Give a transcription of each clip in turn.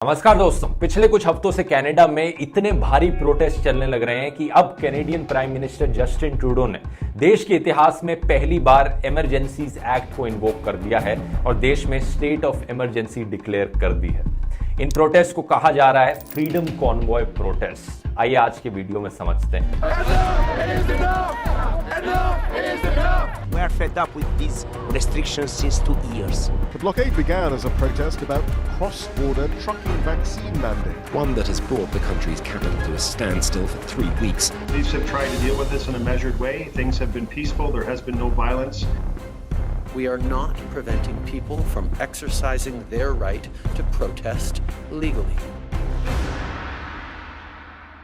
नमस्कार दोस्तों, पिछले कुछ हफ्तों से कनाडा में इतने भारी प्रोटेस्ट चलने लग रहे हैं कि अब Canadian prime minister Justin Trudeau ने देश के इतिहास में पहली बार इमरजेंसीज एक्ट को इन्वोक कर दिया है और देश में स्टेट ऑफ इमरजेंसी डिक्लेयर कर दी है। इन प्रोटेस्ट को कहा जा रहा है फ्रीडम कॉन्वॉय प्रोटेस्ट। आइए आज के वीडियो में समझते हैं। We are fed up with these restrictions since 2 years. The blockade began as a protest about cross-border trucking vaccine mandate. One that has brought the country's capital to a standstill for 3 weeks. Police have tried to deal with this in a measured way. Things have been peaceful. There has been no violence. We are not preventing people from exercising their right to protest legally.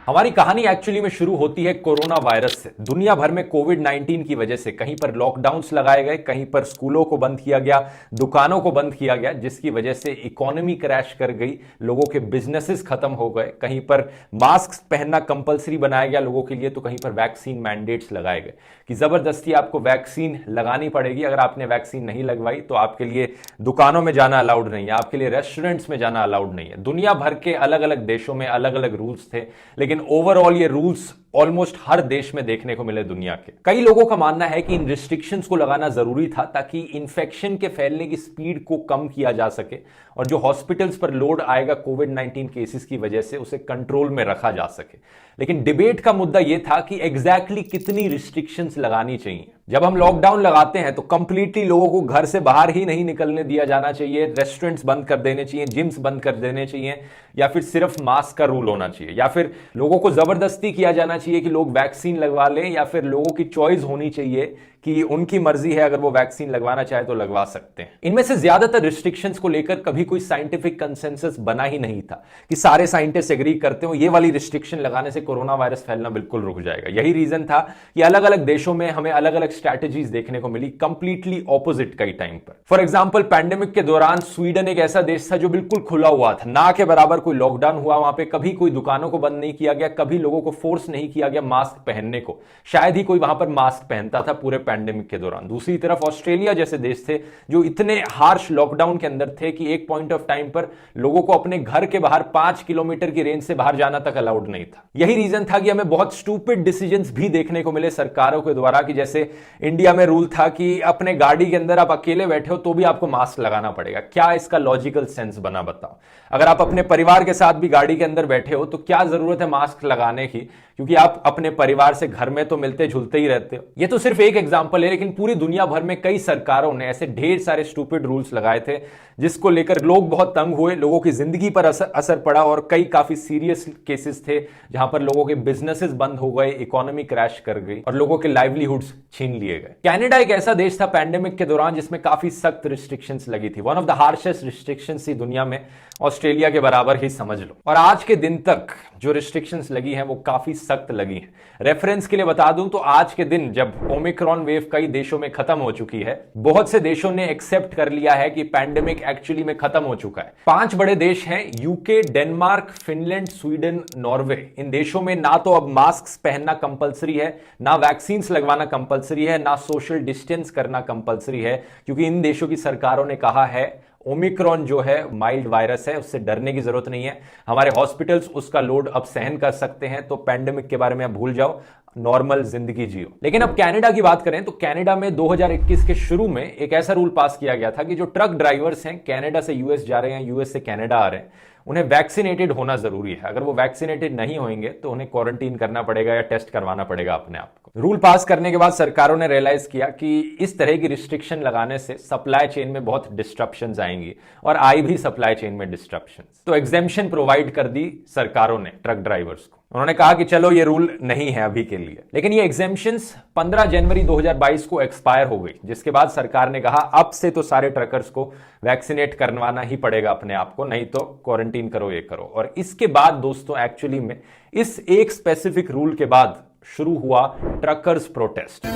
हमारी कहानी actually में शुरू होती है corona virus से। दुनिया भर में कोविड-19 की वजह से कहीं पर लॉकडाउन्स लगाए गए, कहीं पर स्कूलों को बंद किया गया, दुकानों को बंद किया गया, जिसकी वजह से इकोनॉमी क्रैश कर गई, लोगों के बिजनेसेस खत्म हो गए। कहीं पर मास्क पहनना कंपलसरी बनाया गया लोगों के लिए, तो कहीं पर वैक्सीन मैंडेट्स लगाए गए कि जबरदस्ती आपको वैक्सीन लगानी पड़ेगी। अगर आपने वैक्सीन नहीं लगवाई तो आपके लिए दुकानों में जाना अलाउड नहीं है, आपके लिए रेस्टोरेंट्स में जाना अलाउड नहीं है। दुनिया भर के अलग अलग देशों में अलग अलग रूल्स थे, लेकिन ओवरऑल ये रूल्स ऑलमोस्ट हर देश में देखने को मिले दुनिया के। कई लोगों का मानना है कि इन रिस्ट्रिक्शंस को लगाना जरूरी था ताकि इंफेक्शन के फैलने की स्पीड को कम किया जा सके और जो हॉस्पिटल्स पर लोड आएगा कोविड-19 केसेस की वजह से उसे कंट्रोल में रखा जा सके। लेकिन डिबेट का मुद्दा यह था कि एग्जैक्टली कितनी रिस्ट्रिक्शंस लगानी चाहिए। जब हम लॉकडाउन लगाते हैं तो कंप्लीटली लोगों को घर से बाहर ही नहीं निकलने दिया जाना चाहिए, रेस्टोरेंट्स बंद कर देने चाहिए, जिम्स बंद कर देने चाहिए, या फिर सिर्फ मास्क का रूल होना चाहिए, या फिर लोगों को जबरदस्ती किया जाना चाहिए कि लोग वैक्सीन लगवा लें, या फिर लोगों की चॉइस होनी चाहिए कि उनकी मर्जी है, अगर वो वैक्सीन लगवाना चाहे तो लगवा सकते हैं। इनमें से ज्यादातर रिस्ट्रिक्शंस को लेकर कभी कोई साइंटिफिक कंसेंसस बना ही नहीं था कि सारे साइंटिस्ट एग्री करते हो ये वाली रिस्ट्रिक्शन लगाने से कोरोना वायरस फैलना बिल्कुल रुक जाएगा। यही रीजन था कि अलग अलग देशों में हमें अलग अलग स्ट्रैटेजीज देखने को मिली, कंप्लीटली ऑपोजिट कई टाइम पर। फॉर एग्जाम्पल, पैंडेमिक के दौरान स्वीडन एक ऐसा देश था जो बिल्कुल खुला हुआ था, ना के बराबर कोई लॉकडाउन हुआ वहां पे, कभी कोई दुकानों को बंद नहीं किया गया, कभी लोगों को फोर्स नहीं किया गया मास्क पहनने को, शायद ही कोई वहां पर मास्क पहनता था पूरे पैंडेमिक के दौरान। दूसरी तरफ ऑस्ट्रेलिया जैसे देश थे जो इतने हार्श लॉकडाउन के अंदर थे कि एक पॉइंट ऑफ टाइम पर लोगों को अपने घर के बाहर 5 किलोमीटर की रेंज से बाहर जाना तक अलाउड नहीं था। यही रीजन था कि हमें बहुत स्टूपिड डिसीजंस भी देखने को मिले सरकारों के द्वारा, कि जैसे इंडिया में रूल था कि अपने गाड़ी के अंदर आप अकेले बैठे हो तो भी आपको मास्क लगाना पड़ेगा। क्या इसका लॉजिकल सेंस बना, बताओ? अगर आप अपने परिवार के साथ भी गाड़ी के अंदर बैठे हो तो क्या जरूरत है मास्क लगाने की, क्योंकि आप अपने परिवार से घर में तो मिलते जुलते ही रहते हो। ये तो सिर्फ एक एग्जांपल है, लेकिन पूरी दुनिया भर में कई सरकारों ने ऐसे ढेर सारे स्टूपिड रूल्स लगाए थे जिसको लेकर लोग बहुत तंग हुए, लोगों की जिंदगी पर असर पड़ा और कई काफी सीरियस केसेस थे जहां पर लोगों के बिजनेसेस बंद हो गए, इकोनॉमी क्रैश कर गई और लोगों के लाइवलीहुड्स छीन लिए गए। कनाडा एक ऐसा देश था पैंडेमिक के दौरान जिसमें काफी सख्त रिस्ट्रिक्शंस लगी थी, one of the harshest restrictions थी दुनिया में, ऑस्ट्रेलिया के बराबर ही समझ लो। और आज के दिन तक जो रिस्ट्रिक्शंस लगी हैं वो काफी सख्त लगी हैं। रेफरेंस के लिए बता दूं तो आज के दिन जब ओमिक्रॉन वेव कई देशों में खत्म हो चुकी है, बहुत से देशों ने एक्सेप्ट कर लिया है कि पैंडेमिक एक्चुअली में खत्म हो चुका है। 5 बड़े देश हैं, UK, Denmark, Finland, Sweden, Norway. इन देशों में ना तो अब मास्क पहनना कंपलसरी है, ना वैक्सीन लगवाना कंपलसरी है, ना सोशल डिस्टेंस करना कंपलसरी है, क्योंकि इन देशों की सरकारों ने कहा है ओमिक्रॉन जो है माइल्ड वायरस है, उससे डरने की जरूरत नहीं है, हमारे हॉस्पिटल्स उसका लोड अब सहन कर सकते हैं, तो पैंडेमिक के बारे में भूल जाओ, नॉर्मल जिंदगी जियो। लेकिन अब कनाडा की बात करें तो कनाडा में 2021 के शुरू में एक ऐसा रूल पास किया गया था कि जो ट्रक ड्राइवर्स हैं, कनाडा से यूएस जा रहे हैं, यूएस से कनाडा आ रहे हैं, उन्हें वैक्सीनेटेड होना जरूरी है। अगर वो वैक्सीनेटेड नहीं होंगे तो उन्हें क्वारंटीन करना पड़ेगा या टेस्ट करवाना पड़ेगा अपने आप को। रूल पास करने के बाद सरकारों ने रियलाइज किया कि इस तरह की रिस्ट्रिक्शन लगाने से सप्लाई चेन में बहुत डिस्ट्रप्शंस आएंगी, और आई भी सप्लाई चेन में डिस्ट्रप्शंस। तो एग्जेम्पशन प्रोवाइड कर दी सरकारों ने ट्रक ड्राइवर्स को। उन्होंने कहा कि चलो ये रूल नहीं है अभी के लिए, लेकिन ये एग्जेम्पशंस 15 जनवरी 2022 को एक्सपायर हो गई, जिसके बाद सरकार ने कहा अब से तो सारे ट्रकर्स को वैक्सीनेट करवाना ही पड़ेगा अपने आप को, नहीं तो क्वारंटीन करो, ये करो। और इसके बाद दोस्तों एक्चुअली में इस एक स्पेसिफिक रूल के बाद शुरू हुआ ट्रकर्स प्रोटेस्ट।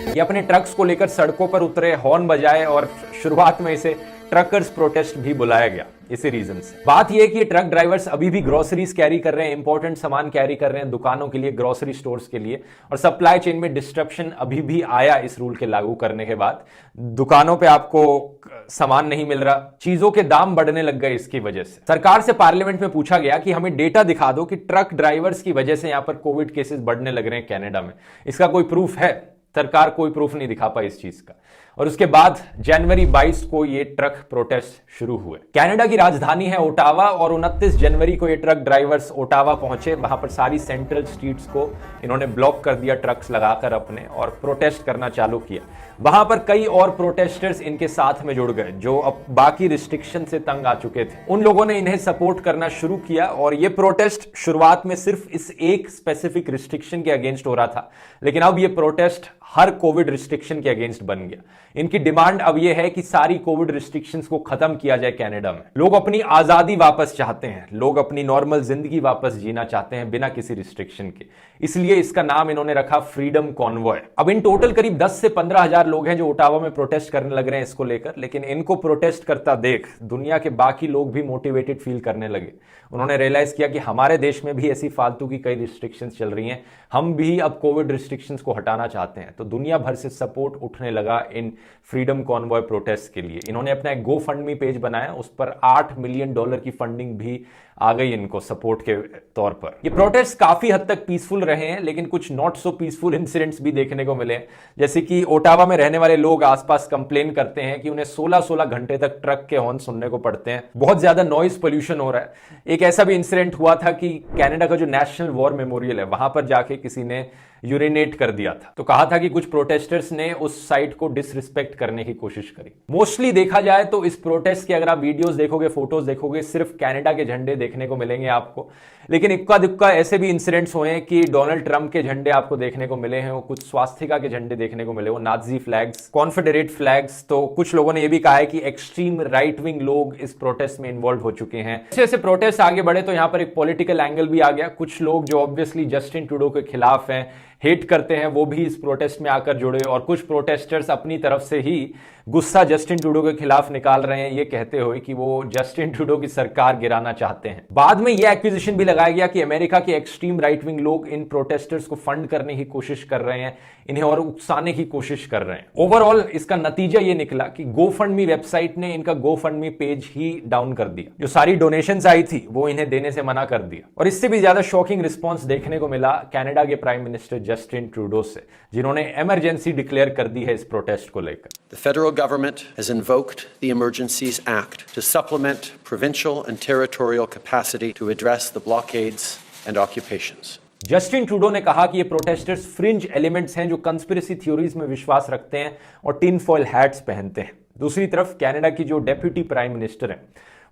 ये अपने ट्रक्स को लेकर सड़कों पर उतरे, हॉर्न बजाए और शुरुआत में इसे ट्रकर्स प्रोटेस्ट भी बुलाया गया इसी रीजन से। बात यह है कि ट्रक ड्राइवर्स अभी भी ग्रोसरीज कैरी कर रहे हैं, इंपॉर्टेंट सामान कैरी कर रहे हैं दुकानों के लिए, ग्रोसरी स्टोर्स के लिए, और सप्लाई चेन में डिस्ट्रप्शन अभी भी आया इस रूल के लागू करने के बाद। दुकानों पे आपको सामान नहीं मिल रहा, चीजों के दाम बढ़ने लग गए इसकी वजह से। सरकार से पार्लियामेंट में पूछा गया कि हमें डेटा दिखा दो कि ट्रक ड्राइवर्स की वजह से यहां पर कोविड केसेस बढ़ने लग रहे हैं कनाडा में, इसका कोई प्रूफ है? सरकार कोई प्रूफ नहीं दिखा पाई इस चीज का। और उसके बाद जनवरी 22 को ये ट्रक प्रोटेस्ट शुरू हुए। कनाडा की राजधानी है ओटावा और 29 जनवरी को ये ट्रक ड्राइवर्स ओटावा पहुंचे। वहां पर सारी सेंट्रल स्ट्रीट्स को इन्होंने ब्लॉक कर दिया ट्रक्स लगाकर अपने, और प्रोटेस्ट करना चालू किया। वहां पर कई और प्रोटेस्टर्स इनके साथ में जुड़ गए जो अब बाकी रिस्ट्रिक्शन से तंग आ चुके थे। उन लोगों ने इन्हें सपोर्ट करना शुरू किया, और ये प्रोटेस्ट शुरुआत में सिर्फ इस एक स्पेसिफिक रिस्ट्रिक्शन के अगेंस्ट हो रहा था, लेकिन अब ये प्रोटेस्ट हर कोविड रिस्ट्रिक्शन के अगेंस्ट बन गया। इनकी डिमांड अब यह है कि सारी कोविड रिस्ट्रिक्शंस को खत्म किया जाए कनाडा में। लोग अपनी आजादी वापस चाहते हैं, लोग अपनी नॉर्मल जिंदगी वापस जीना चाहते हैं बिना किसी रिस्ट्रिक्शन के। इसलिए इसका नाम इन्होंने रखा फ्रीडम कॉन्वॉय। अब इन टोटल करीब 10 से 15 हजार लोग हैं जो ओटावा में प्रोटेस्ट करने लग रहे हैं इसको लेकर, लेकिन इनको प्रोटेस्ट करता देख दुनिया के बाकी लोग भी मोटिवेटेड फील करने लगे। उन्होंने रियलाइज किया कि हमारे देश में भी ऐसी फालतू की कई रिस्ट्रिक्शंस चल रही हैं, हम भी अब कोविड रिस्ट्रिक्शंस को हटाना चाहते हैं। तो दुनिया भर से सपोर्ट उठने लगा इन फ्रीडम कॉन्वॉय प्रोटेस्ट के लिए। इन्होंने अपना एक GoFundMe पेज बनाया, उस पर $8 मिलियन की फंडिंग भी आ गई इनको सपोर्ट के तौर पर। ये प्रोटेस्ट काफी हद तक पीसफुल रहे हैं, लेकिन कुछ नॉट सो पीसफुल इंसिडेंट्स भी देखने को मिले। जैसे कि ओटावा में रहने वाले लोग आसपास कंप्लेन करते हैं कि उन्हें 16-16 घंटे तक ट्रक के हॉर्न सुनने को पड़ते हैं, बहुत ज्यादा नॉइज पोल्यूशन हो रहा है। एक ऐसा भी इंसिडेंट हुआ था कि कनाडा का जो नेशनल वॉर मेमोरियल है वहां पर जाके किसी ने यूरिनेट कर दिया था, तो कहा था कि कुछ प्रोटेस्टर्स ने उस साइट को डिसरिस्पेक्ट करने की कोशिश करी। मोस्टली देखा जाए तो इस प्रोटेस्ट के अगर आप वीडियोस देखोगे, फोटोज देखोगे, सिर्फ कनाडा के झंडे देखने को मिलेंगे आपको, लेकिन इक्का दुक्का ऐसे भी इंसिडेंट्स हुए हैं कि डोनाल्ड ट्रंप के झंडे आपको देखने को मिले हैं, कुछ स्वास्तिका के झंडे देखने को मिले, वो नाजी फ्लैग्स, कॉन्फेडरेट फ्लैग्स। तो कुछ लोगों ने यह भी कहा है कि एक्सट्रीम राइट विंग लोग इस प्रोटेस्ट में इन्वॉल्व हो चुके हैं। जैसे प्रोटेस्ट आगे बढ़े तो यहां पर एक पॉलिटिकल एंगल भी आ गया। कुछ लोग जो ऑब्वियसली जस्टिन ट्रूडो के खिलाफ हैं, हेट करते हैं, वो भी इस प्रोटेस्ट में आकर जुड़े, और कुछ प्रोटेस्टर्स अपनी तरफ से ही गुस्सा जस्टिन ट्रूडो के खिलाफ निकाल रहे हैं, ये कहते हुए कि वो जस्टिन ट्रूडो की सरकार गिराना चाहते हैं। बाद में यह एक्विजिशन भी लगाया गया कि अमेरिका के एक्सट्रीम राइट विंग लोग इन प्रोटेस्टर्स को फंड करने की कोशिश कर रहे हैं, इन्हें और उकसाने की कोशिश कर रहे हैं। ओवरऑल इसका नतीजा ये निकला कि GoFundMe वेबसाइट ने इनका GoFundMe पेज ही डाउन कर दिया। जो सारी डोनेशंस आई थी वो इन्हें देने से मना कर दिया। और इससे भी ज्यादा शॉकिंग रिस्पॉन्स देखने को मिला कनाडा के प्राइम मिनिस्टर जस्टिन ट्रूडो से, जिन्होंने इमरजेंसी डिक्लेयर कर दी है इस प्रोटेस्ट को लेकर। The federal government has invoked the Emergencies Act to supplement provincial and territorial capacity to address the blockades and occupations. Justin Trudeau ने कहा कि ये प्रोटेस्टर्स फ्रिंज एलिमेंट्स हैं जो कंस्पिरेसी थ्योरीज में विश्वास रखते हैं और टिन फॉइल हैट्स पहनते हैं। दूसरी तरफ कनाडा की जो डेप्यूटी प्राइम मिनिस्टर हैं,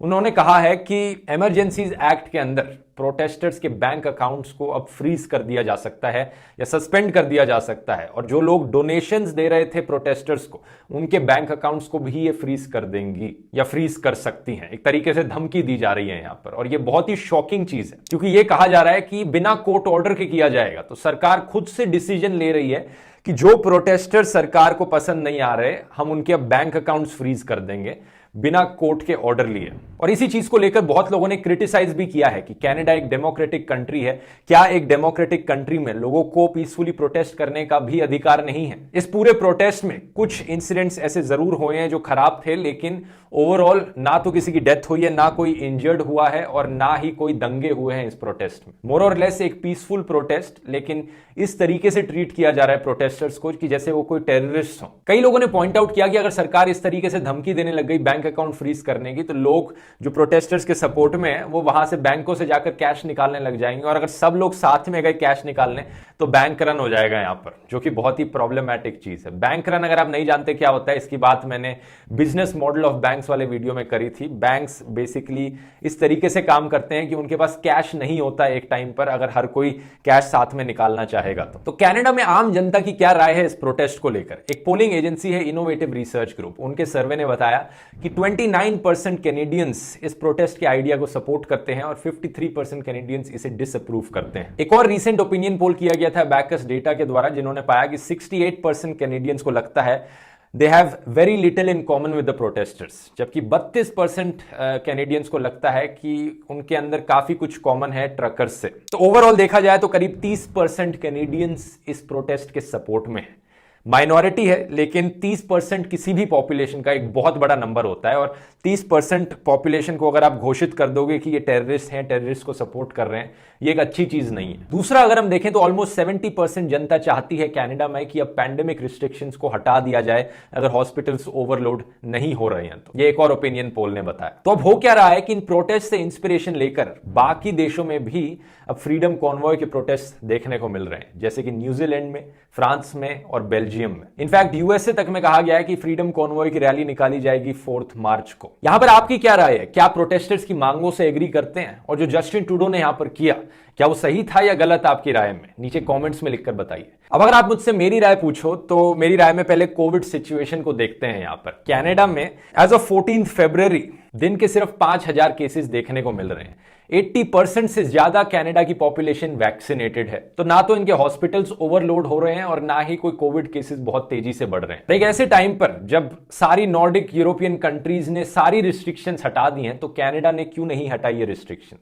उन्होंने कहा है कि इमरजेंसीज एक्ट के अंदर प्रोटेस्टर्स के बैंक अकाउंट्स को अब फ्रीज कर दिया जा सकता है या सस्पेंड कर दिया जा सकता है, और जो लोग डोनेशंस दे रहे थे प्रोटेस्टर्स को, उनके बैंक अकाउंट्स को भी ये फ्रीज कर देंगी या फ्रीज कर सकती हैं। एक तरीके से धमकी दी जा रही है यहां पर, और ये बहुत ही शॉकिंग चीज है, क्योंकि ये कहा जा रहा है कि बिना कोर्ट ऑर्डर के किया जाएगा। तो सरकार खुद से डिसीजन ले रही है कि जो प्रोटेस्टर सरकार को पसंद नहीं आ रहे, हम उनके अब बैंक अकाउंट्स फ्रीज कर देंगे बिना कोर्ट के ऑर्डर लिए। और इसी चीज को लेकर बहुत लोगों ने क्रिटिसाइज भी किया है कि कनाडा एक डेमोक्रेटिक कंट्री है, क्या एक डेमोक्रेटिक कंट्री में लोगों को पीसफुली प्रोटेस्ट करने का भी अधिकार नहीं है? इस पूरे प्रोटेस्ट में कुछ इंसिडेंट्स ऐसे जरूर हुए हैं जो खराब थे, लेकिन ओवरऑल ना तो किसी की डेथ हुई है, ना कोई इंजर्ड हुआ है, और ना ही कोई दंगे हुए हैं इस प्रोटेस्ट में। मोर और लेस एक पीसफुल प्रोटेस्ट, लेकिन इस तरीके से ट्रीट किया जा रहा है प्रोटेस्टर्स को कि जैसे वो कोई टेररिस्ट हो। कई लोगों ने पॉइंट आउट किया कि अगर सरकार इस तरीके से धमकी देने लग गई बैंक अकाउंट फ्रीज करने की, तो लोग जो प्रोटेस्टर्स के सपोर्ट में है वो वहां से बैंकों से जाकर कैश निकालने लग जाएंगे, और अगर सब लोग साथ में गए कैश निकालने तो बैंक रन हो जाएगा यहां पर, जो कि बहुत ही प्रॉब्लमैटिक चीज है। बैंक रन, अगर आप नहीं जानते क्या होता है, इसकी बात मैंने बिजनेस मॉडल ऑफ बैंक्स वाले वीडियो में करी थी। बैंक्स बेसिकली इस तरीके से काम करते हैं कि उनके पास कैश नहीं होता एक टाइम पर, अगर हर कोई कैश साथ में निकालना चाहेगा तो कनाडा में आम जनता की क्या राय है इस प्रोटेस्ट को लेकर? एक पोलिंग एजेंसी है इनोवेटिव रिसर्च ग्रुप, उनके सर्वे ने बताया कि 29% कैनेडियंस इस प्रोटेस्ट के आइडिया को सपोर्ट करते हैं और 53% कैनेडियंस इसे डिसअप्रूव करते हैं। एक और रीसेंट ओपिनियन पोल किया गया था बैकस डेटा के द्वारा, जिन्होंने पाया कि 68% कैनेडियंस को लगता है they have very little in common with the protesters, जबकि 32% कैनेडियंस को लगता है कि उनके अंदर काफी कुछ कॉमन है ट्रकर्स से। तो ओवरऑल देखा जाए तो करीब 30% कैनेडियंस इस प्रोटेस्ट के सपोर्ट में है। माइनॉरिटी है, लेकिन 30% किसी भी पॉपुलेशन का एक बहुत बड़ा नंबर होता है, और 30% पॉपुलेशन को अगर आप घोषित कर दोगे कि ये टेररिस्ट हैं, टेररिस्ट को सपोर्ट कर रहे हैं, ये एक अच्छी चीज नहीं है। दूसरा, अगर हम देखें तो ऑलमोस्ट 70% जनता चाहती है कनाडा में कि अब पैंडेमिक रिस्ट्रिक्शंस को हटा दिया जाए अगर हॉस्पिटल्स ओवरलोड नहीं हो रहे हैं तो। ये एक और ओपिनियन पोल ने बताया। तो अब हो क्या रहा है कि इन प्रोटेस्ट से इंस्पिरेशन लेकर बाकी देशों में भी अब फ्रीडम कॉन्वॉय के प्रोटेस्ट देखने को मिल रहे हैं, जैसे कि न्यूजीलैंड में, फ्रांस में और बेल्जियम में। इनफैक्ट यूएसए तक में कहा गया है कि फ्रीडम कॉन्वॉय की रैली निकाली जाएगी 4 मार्च को। यहां पर आपकी क्या राय है? क्या प्रोटेस्टर्स की मांगों से एग्री करते हैं? और जो जस्टिन ट्रूडो ने यहां पर किया, क्या वो सही था या गलत आपकी राय में? नीचे कमेंट्स में लिखकर बताइए। अब अगर आप मुझसे मेरी राय पूछो तो मेरी राय में पहले कोविड सिचुएशन को देखते हैं। यहां पर कनाडा में एज ऑफ 14 फरवरी दिन के सिर्फ 5000 केसेस देखने को मिल रहे हैं। 80% से ज्यादा कनाडा की पॉपुलेशन वैक्सीनेटेड है, तो ना तो इनके हॉस्पिटल्स ओवरलोड हो रहे हैं और ना ही कोई कोविड केसेस बहुत तेजी से बढ़ रहे हैं। एक ऐसे टाइम पर जब सारी नॉर्डिक यूरोपियन कंट्रीज ने सारी रिस्ट्रिक्शंस हटा दी हैं, तो कनाडा ने क्यों नहीं हटाई ये रिस्ट्रिक्शंस?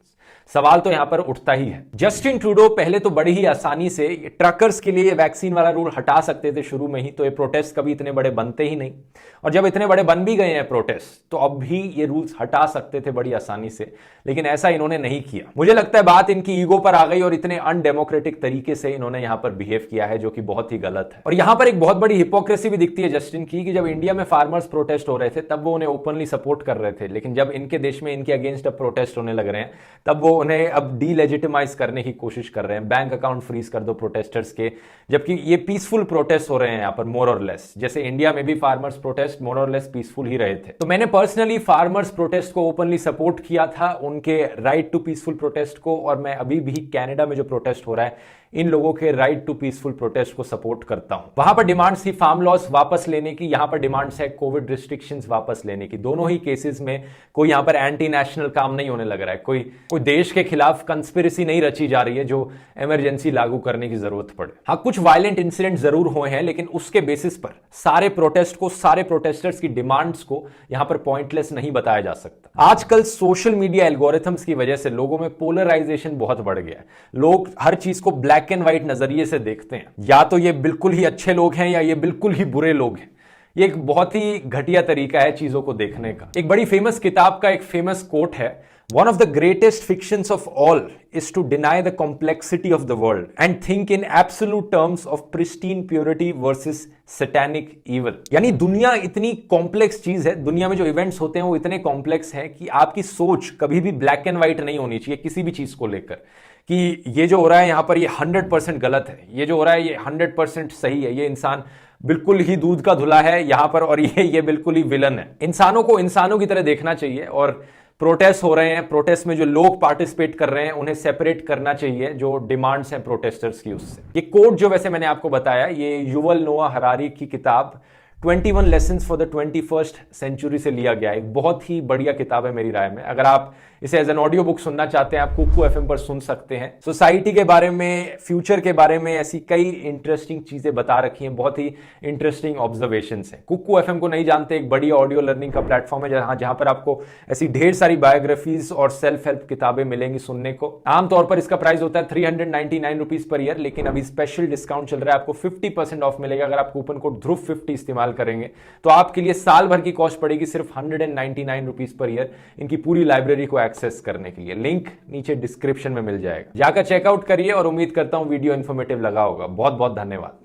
सवाल तो यहां पर उठता ही है। जस्टिन ट्रूडो पहले तो बड़ी ही आसानी से ट्रकर्स के लिए वैक्सीन वाला रूल हटा सकते थे शुरू में ही, तो ये प्रोटेस्ट कभी इतने बड़े बनते ही नहीं। और जब इतने बड़े बन भी गए हैं प्रोटेस्ट, तो अब भी ये रूल्स हटा सकते थे बड़ी आसानी से, लेकिन ऐसा इन्होंने नहीं किया। मुझे लगता है बात इनकी ईगो पर आ गई और इतने अनडेमोक्रेटिक तरीके से इन्होंने यहां पर बिहेव किया है, जो कि बहुत ही गलत है। और यहां पर एक बहुत बड़ी हिपोक्रेसी भी दिखती है जस्टिन की, कि जब इंडिया में फार्मर्स प्रोटेस्ट हो रहे थे तब वो उन्हें ओपनली सपोर्ट कर रहे थे, लेकिन जब इनके देश में इनके अगेंस्ट अब प्रोटेस्ट होने लग रहे हैं तब वो उन्हें अब डीलेजिटिमाइज करने की कोशिश कर रहे हैं। बैंक अकाउंट फ्रीज कर दो प्रोटेस्टर्स के, जबकि ये पीसफुल प्रोटेस्ट हो रहे हैं यहां पर मोर और लेस। जैसे इंडिया में भी फार्मर्स प्रोटेस्ट मोर और लेस पीसफुल ही रहे थे। तो मैंने पर्सनली फार्मर्स प्रोटेस्ट को ओपनली सपोर्ट किया था, उनके राइट टू पीसफुल प्रोटेस्ट को, और मैं अभी भी कनाडा में जो प्रोटेस्ट हो रहा है इन लोगों के राइट टू पीसफुल प्रोटेस्ट को सपोर्ट करता हूं। वहां पर डिमांड्स थी फार्म लॉस वापस लेने की, यहां पर डिमांड्स है कोविड रिस्ट्रिक्शंस वापस लेने की। दोनों ही केसेस में कोई यहां पर एंटी नेशनल काम नहीं होने लग रहा है, कोई देश के खिलाफ कंस्पिरेसी नहीं रची जा रही है जो इमरजेंसी लागू करने की जरूरत पड़े। हाँ, कुछ वायलेंट इंसिडेंट जरूर हुए हैं, लेकिन उसके बेसिस पर सारे प्रोटेस्ट को, सारे प्रोटेस्टर्स की डिमांड्स को यहां पर पॉइंटलेस नहीं बताया जा सकता। आजकल सोशल मीडिया एल्गोरिथम्स की वजह से लोगों में पोलराइजेशन बहुत बढ़ गया है। लोग हर चीज को ब्लैक एंड व्हाइट नजरिए से देखते हैं, या तो ये बिल्कुल ही अच्छे लोग हैं या ये बिल्कुल ही बुरे लोग हैं। ये एक बहुत ही घटिया तरीका है चीजों को देखने का। एक बड़ी फेमस किताब का एक फेमस कोट है, One of the greatest fictions of all is to deny the complexity of the world and think in absolute terms of pristine purity versus satanic evil। यानी दुनिया इतनी कॉम्प्लेक्स चीज है, दुनिया में जो इवेंट्स होते हैं वो इतने कॉम्प्लेक्स हैं कि आपकी सोच कभी भी ब्लैक एंड व्हाइट नहीं होनी चाहिए किसी भी चीज को लेकर, कि ये जो हो रहा है यहां पर ये 100% गलत है, ये जो हो रहा है ये 100% सही है, ये इंसान बिल्कुल ही दूध का धुला है यहां पर, और ये बिल्कुल ही विलन है। इंसानों को इंसानों की तरह देखना चाहिए, और प्रोटेस्ट हो रहे हैं, प्रोटेस्ट में जो लोग पार्टिसिपेट कर रहे हैं उन्हें सेपरेट करना चाहिए जो डिमांड्स हैं प्रोटेस्टर्स की उससे। ये कोट जो वैसे मैंने आपको बताया, ये युवल नोआ हरारी की किताब 21 lessons for the 21st century से लिया गया। एक बहुत ही बढ़िया किताब है मेरी राय में। अगर आप इसे एज एन ऑडियो बुक सुनना चाहते हैं, आप कुकू एफएम पर सुन सकते हैं। सोसाइटी के बारे में, फ्यूचर के बारे में ऐसी कई इंटरेस्टिंग चीजें बता रखी हैं, बहुत ही इंटरेस्टिंग ऑब्जर्वेशंस हैं। कुकू एफएम को नहीं जानते, एक बड़ी ऑडियो लर्निंग का प्लेटफॉर्म है जहां पर आपको ऐसी ढेर सारी बायोग्राफीज और सेल्फ हेल्प किताबें मिलेंगी सुनने को। आमतौर पर इसका प्राइस होता है 399 रुपीज पर ईयर, लेकिन अभी स्पेशल डिस्काउंट चल रहा है, आपको 50% ऑफ मिलेगा अगर आप कूपन कोड ध्रुव 50 इस्तेमाल करेंगे। तो आपके लिए साल भर की कॉस्ट पड़ेगी सिर्फ 199 रुपीज पर ईयर इनकी पूरी लाइब्रेरी को एक्सेस करने के लिए। लिंक नीचे डिस्क्रिप्शन में मिल जाएगा, जाकर चेकआउट करिए, और उम्मीद करता हूं वीडियो इंफॉर्मेटिव लगा होगा। बहुत बहुत धन्यवाद।